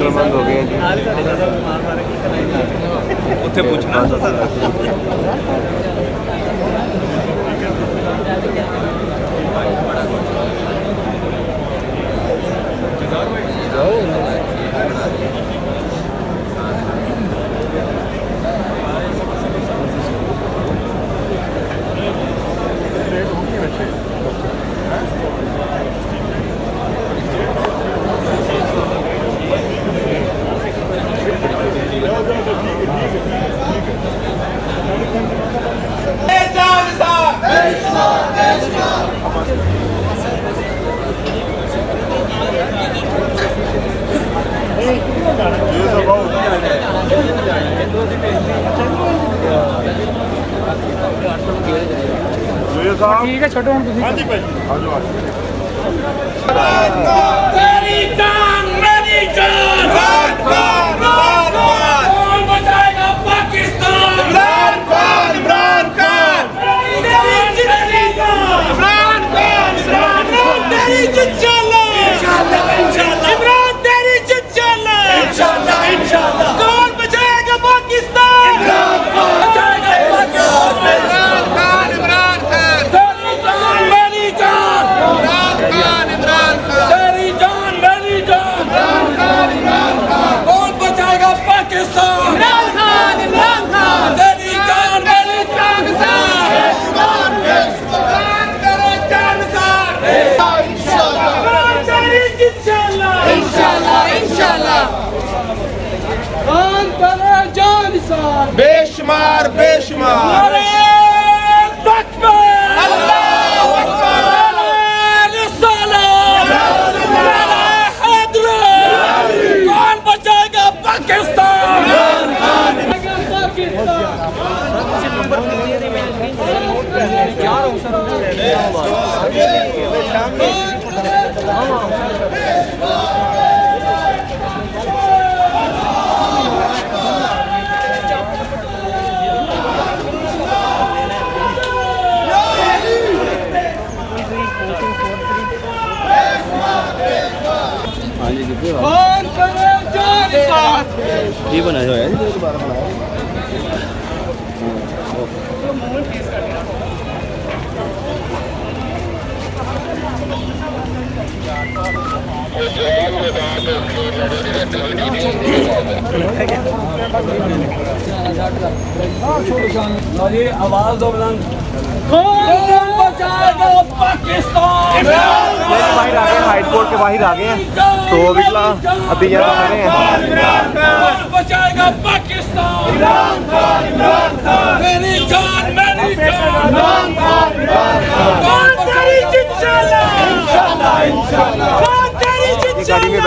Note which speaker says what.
Speaker 1: फिक्रमंद हो गए हैं जी। उत्थे पूछना
Speaker 2: ठीक है छोटो हम हाँ जी भाई आ जाओ
Speaker 3: मेरी जान कौन बचाएगा पाकिस्तान इमरान खान इमरान खान तेरी जित इंशाल्लाह इमरान तेरी जित इंशाल्लाह कौन बचाएगा पाकिस्तान इमरान खान इमरान खान मेरी जान तेरी जान मेरी जान कौन बचाएगा पाकिस्तान इमरान खान तेरी जान मेरी जान
Speaker 1: बेशुमार बेशुमार
Speaker 3: कौन बचाएगा पाकिस्तान कौन करे जान साथ
Speaker 1: ये बनाया हुआ है दोबारा बनाया
Speaker 3: आवाज दो बुलंद कौन बचाएगा पाकिस्तान
Speaker 1: बाहर आ गए हाइट कोर्ट के बाहर आ गए हैं तो अभी यहाँ खड़े हैं
Speaker 3: कौन बचाएगा पाकिस्तान मेरी जान मेरी जान कौन तेरी जित इंशाल्लाह कौन तेरी जित
Speaker 1: गाड़ी में